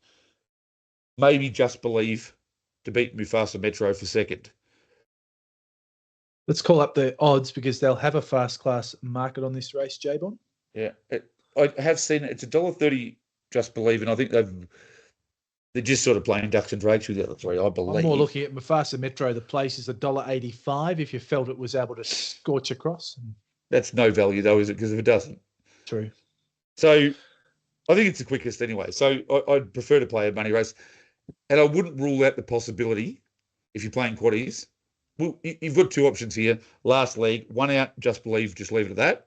maybe Just Believe to beat Mufasa Metro for second. Let's call up the odds because they'll have a fast class market on this race, J-Bon. Yeah. I have seen it. It's $1.30 Just Believe, and I think they're just sort of playing ducks and drakes with the other three, I believe. I'm more looking at Mufasa Metro. The place is $1.85 if you felt it was able to scorch across. That's no value, though, is it? Because if it doesn't. True. So I think it's the quickest anyway. So I'd prefer to play a money race. And I wouldn't rule out the possibility, if you're playing quaddies. Well, you've got two options here. Last leg, one out, Just Believe, just leave it at that.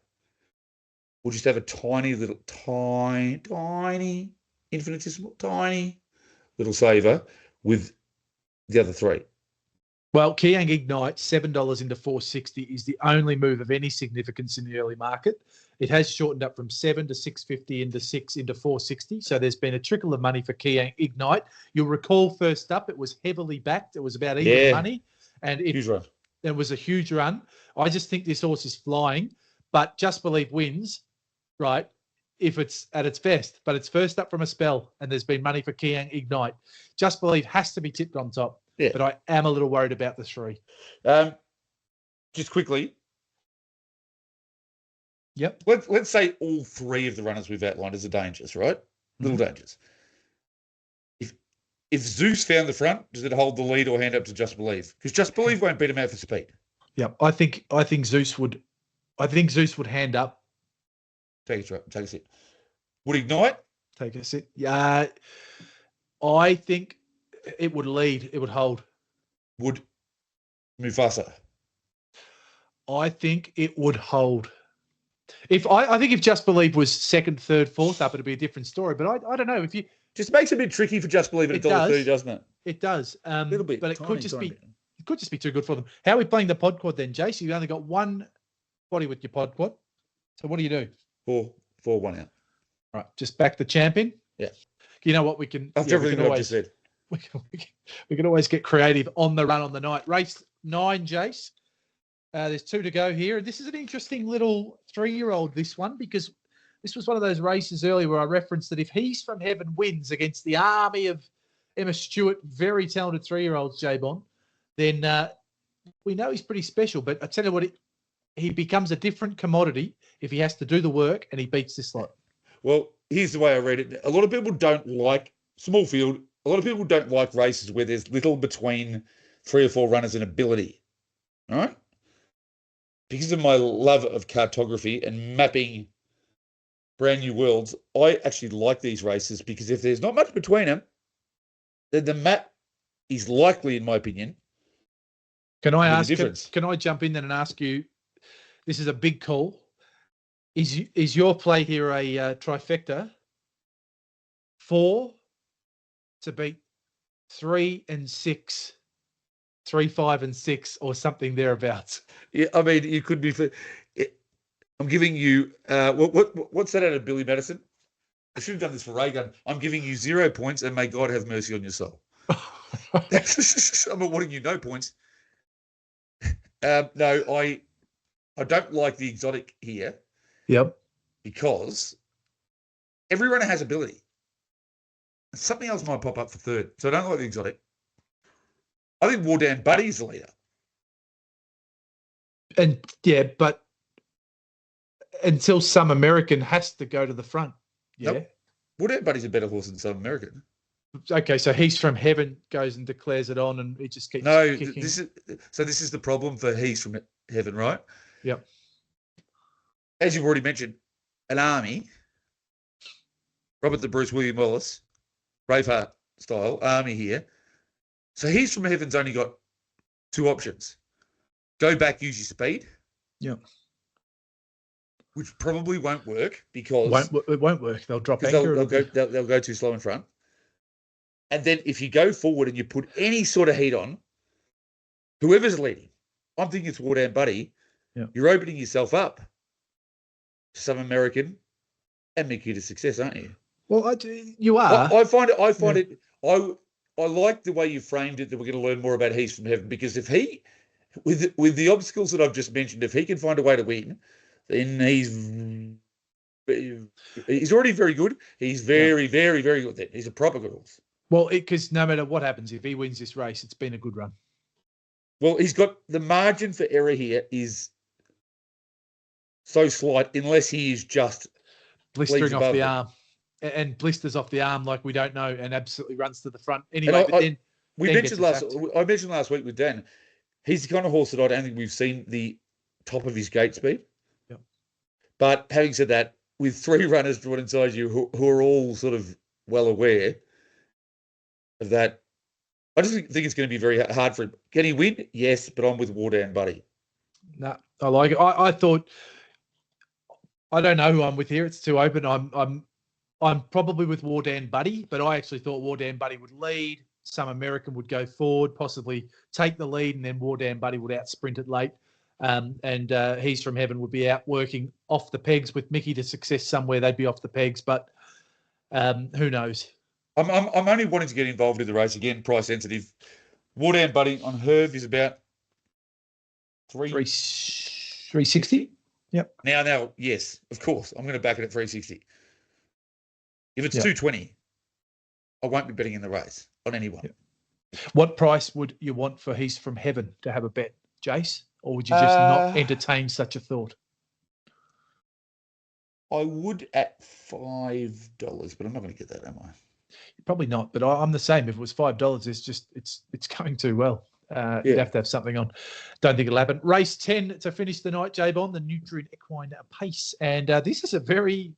We'll just have a tiny, infinitesimal, tiny little saver with the other three. Well, Kiang Ignite, $7 into $4.60 is the only move of any significance in the early market. It has shortened up from 7 to 650 into 6 into 460. So there's been a trickle of money for Kiang Ignite. You'll recall first up, it was heavily backed. It was about even money. And huge run. There was a huge run. I just think this horse is flying, but Just Believe wins, right, if it's at its best. But it's first up from a spell, and there's been money for Kiang Ignite. Just Believe has to be tipped on top, but I am a little worried about the three. Just quickly. Yep. Let's say all three of the runners we've outlined are dangerous, right? Little dangerous. If Zeus found the front, does it hold the lead or hand up to Just Believe? Because Just Believe won't beat him out for speed. Yeah, I think Zeus would. I think Zeus would hand up. Take a sit. Would Ignite? Take a sit. Yeah, I think it would lead. It would hold. Would Mufasa? I think it would hold. I think if Just Believe was second, third, fourth up, it'd be a different story. But I don't know if you. Just makes it a bit tricky for Just Believe at $1.30, doesn't it? It does. A little bit. But it could just be too good for them. How are we playing the pod quad then, Jace? You've only got one body with your pod quad. So what do you do? 4-1 out. Right. Just back the champion? Yeah. You know what? We can. After everything I've just said. We can always get creative on the run on the night. Race 9, Jace. There's 2 to go here. This is an interesting little 3-year-old, this one, because this was one of those races earlier where I referenced that if He's From Heaven wins against the army of Emma Stewart, very talented 3-year-olds, J-Bon, then we know he's pretty special, but I tell you what, he becomes a different commodity if he has to do the work and he beats this lot. Well, here's the way I read it. A lot of people don't like small field. A lot of people don't like races where there's little between 3 or 4 runners in ability. All right? Because of my love of cartography and mapping brand new worlds, I actually like these races because if there's not much between them, then the map is likely, in my opinion, can I jump in then and ask you, this is a big call. Is your play here a trifecta? 4 to beat 3 and 6, 3, 5 and 6, or something thereabouts? Yeah, I mean, you could be. I'm giving you what's that out of Billy Madison? I should have done this for Raygun. I'm giving you 0 points, and may God have mercy on your soul. I'm awarding you no points. No, I don't like the exotic here. Yep. Because every runner has ability. Something else might pop up for third. So I don't like the exotic. I think Wardan Buddy's the leader. And yeah, but until Some American has to go to the front. Yeah. Nope. Wardan Buddy's a better horse than Some American. Okay, so He's from Heaven goes and declares it on, and it just keeps kicking. This is the problem for He's from Heaven, right? Yep. As you've already mentioned, an army, Robert the Bruce William Wallace, Braveheart style army here. So He's from Heaven's only got 2 options. Go back, use your speed. Yep. Which probably won't work because it won't work. They'll drop anchor. They'll go too slow in front. And then if you go forward and you put any sort of heat on, whoever's leading, I'm thinking it's Wardan Buddy, you're opening yourself up to Some American and Mickey to success, aren't you? Well, you are. I find it. I like the way you framed it that we're going to learn more about He's from Heaven, because if he, with the obstacles that I've just mentioned, if he can find a way to win, then he's already very good. He's very, very, very good. Then he's a proper good horse. Well, because no matter what happens, if he wins this race, it's been a good run. Well, he's got the margin for error here is so slight, unless he is just blistering off the arm, and blisters off the arm like we don't know, and absolutely runs to the front anyway. I mentioned last week with Dan, he's the kind of horse that I don't think we've seen the top of his gate speed. Yep. But having said that, with 3 runners drawn inside you who are all sort of well aware of that, I just think it's going to be very hard for him. Can he win? Yes, but I'm with Wardan Buddy. No, I like it. I thought, I don't know who I'm with here. It's too open. I'm probably with Wardan Buddy, but I actually thought Wardan Buddy would lead. Some American would go forward, possibly take the lead, and then Wardan Buddy would out sprint it late. And He's from Heaven would be out working off the pegs with Mickey to success somewhere. They'd be off the pegs, but who knows? I'm only wanting to get involved in the race again. Price sensitive. Wardan Buddy on Herb is about 360. Yep. Now, yes, of course, I'm going to back it at 360. If it's 220, I won't be betting in the race on anyone. Yep. What price would you want for He's from Heaven to have a bet, Jace? Or would you just not entertain such a thought? I would at $5, but I'm not going to get that, am I? Probably not, but I'm the same. If it was $5, it's going too well. You'd have to have something on. Don't think it'll happen. Race 10 to finish the night, J-Bond, the Nutrient Equine Pace. And this is a very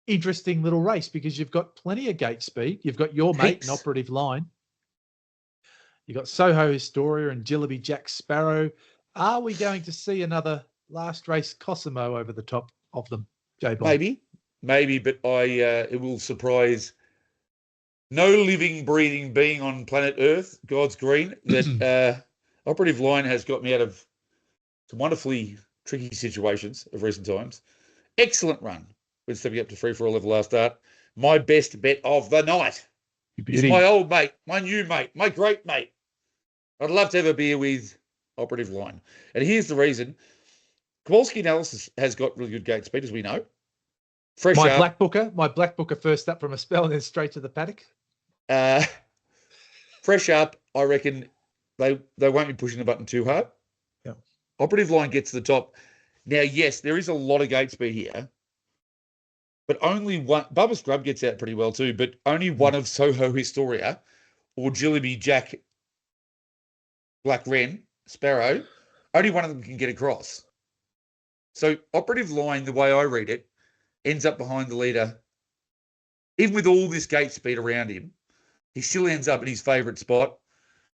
interesting little race because you've got plenty of gate speed. You've got your mate, an Operative Line. You've got Soho Historia and Jillaby Jack Sparrow. Are we going to see another last race Cosimo over the top of them, J-Bond? Maybe, but it will surprise no living, breathing being on planet Earth, God's green, that Operative Line has got me out of some wonderfully tricky situations of recent times. Excellent run when stepping up to free-for-all level last start. My best bet of the night is my old mate, my new mate, my great mate. I'd love to have a beer with Operative Line. And here's the reason. Kowalski Analysis has got really good gate speed, as we know. My black booker first up from a spell and then straight to the paddock. Fresh up, I reckon They won't be pushing the button too hard. Yeah. Operative Line gets to the top. Now, yes, there is a lot of gate speed here, but only one. Bubba Scrub gets out pretty well too, but only one of Soho Historia or Jillaby Jack Black Wren Sparrow, only one of them can get across. So Operative Line, the way I read it, ends up behind the leader. Even with all this gate speed around him, he still ends up in his favourite spot,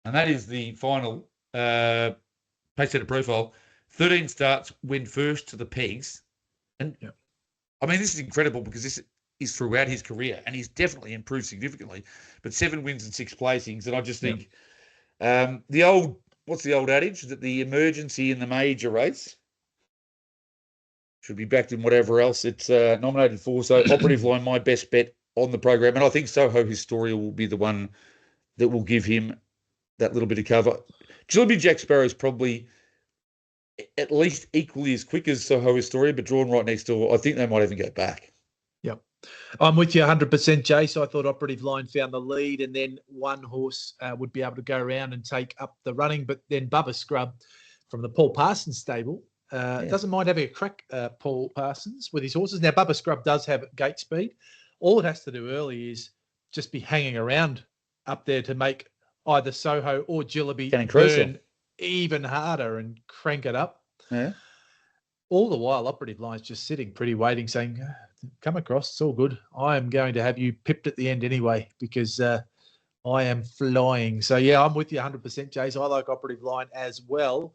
and that is the final pace setter profile. 13 starts, went first to the pegs. And I mean, this is incredible because this is throughout his career, and he's definitely improved significantly. But 7 wins and 6 placings, and I just think what's the old adage that the emergency in the major race should be backed in whatever else it's nominated for. So Operative Line, my best bet on the program, and I think Soho Historia will be the one that will give him that little bit of cover. Jillaby Jack Sparrow is probably at least equally as quick as Soho Historia, but drawn right next door. I think they might even go back. Yep. I'm with you 100%, Jace. I thought Operative Line found the lead, and then one horse would be able to go around and take up the running. But then Bubba Scrub from the Paul Parsons stable doesn't mind having a crack, Paul Parsons, with his horses. Now, Bubba Scrub does have gate speed. All it has to do early is just be hanging around up there to make either Soho or Jillaby burn even harder and crank it up. Yeah. All the while, Operative Line's just sitting pretty waiting, saying, come across, it's all good. I am going to have you pipped at the end anyway because I am flying. So, yeah, I'm with you 100%, Jace. I like Operative Line as well.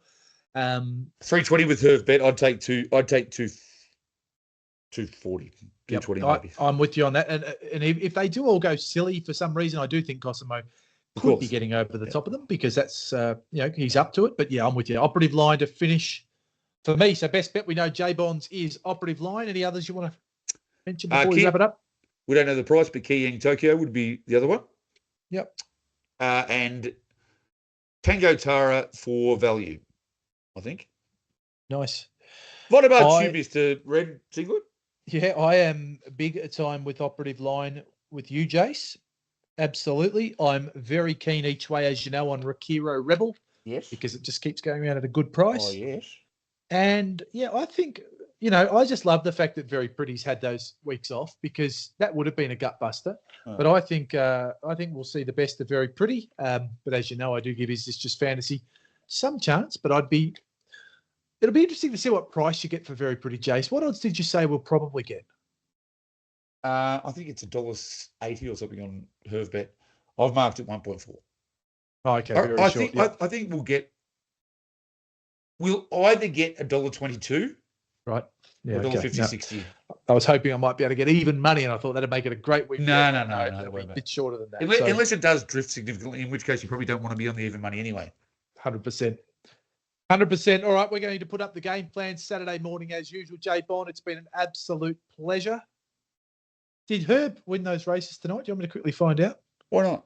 320 with Herv Bet. I'd take 240. 220 maybe. I'm with you on that. And if they do all go silly for some reason, I do think Cosimo could be getting over the top of them because that's, he's up to it. But, yeah, I'm with you. Operative Line to finish for me. So, best bet we know J-Bonds is Operative Line. Any others you want to mention before we wrap it up? We don't know the price, but Keying Tokyo would be the other one. Yep. And Tango Tara for value, I think. Nice. What about you, Mr. Red Singlet? Yeah, I am big time with Operative Line with you, Jace. Absolutely. I'm very keen each way, as you know, on Rakiro Rebel. Yes. Because it just keeps going around at a good price. Oh, yes. And, yeah, I think, I just love the fact that Very Pretty's had those weeks off because that would have been a gut buster. Oh. But I think we'll see the best of Very Pretty. But as you know, I do give Is This Just Fantasy some chance, but it'll be interesting to see what price you get for Very Pretty, Jace. What odds did you say we'll probably get? I think it's $1.80 or something on HervBet. I've marked it 1.4. Oh, okay. I think we'll either get $1.22, right? Yeah, or $1.50-60. I was hoping I might be able to get even money, and I thought that'd make it a great week. No. A bit shorter than that. Unless it does drift significantly, in which case you probably don't want to be on the even money anyway. 100%. 100%. All right, we're going to put up the game plan Saturday morning as usual. Jay Bond, it's been an absolute pleasure. Did Herb win those races tonight? Do you want me to quickly find out? Why not?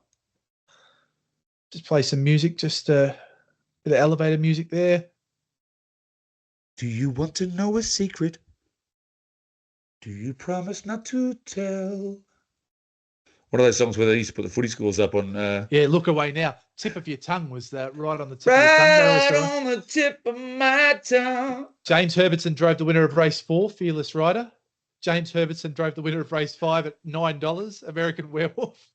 Just play some music, just a bit of elevator music there. Do you want to know a secret? Do you promise not to tell? One of those songs where they used to put the footy scores up on... Yeah, Look Away Now. Tip of your tongue was right on the tip of your tongue. Right on the tip of my tongue. James Herbertson drove the winner of race 4, Fearless Rider. James Herbertson drove the winner of race 5 at $9, American Werewolf.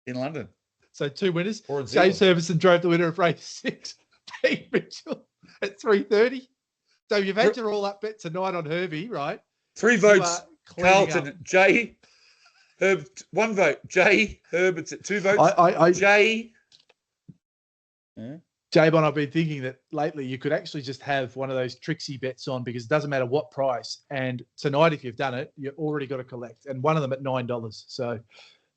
In London. So 2 winners. James Herbertson drove the winner of race 6, Pete Mitchell, at $3.30. So you've had your all-up bet tonight on Herbie, right? 3 votes, Carlton, Jay... Herb, 1 vote. Jay Herbert's at 2 votes. Jay. Yeah. Jay-Bon, I've been thinking that lately you could actually just have one of those tricksy bets on because it doesn't matter what price. And tonight, if you've done it, you've already got to collect. And one of them at $9. So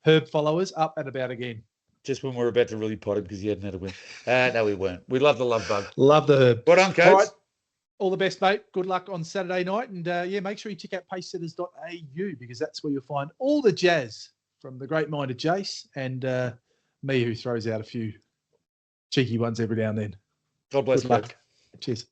Herb followers up and about again. Just when we're about to really pot him because he hadn't had a win. No, we weren't. We love the love bug. Love the Herb. Well done, coach. All the best, mate. Good luck on Saturday night. And, make sure you check out pacesetters.au because that's where you'll find all the jazz from the great mind of Jace and me who throws out a few cheeky ones every now and then. God bless you. Good luck. Cheers.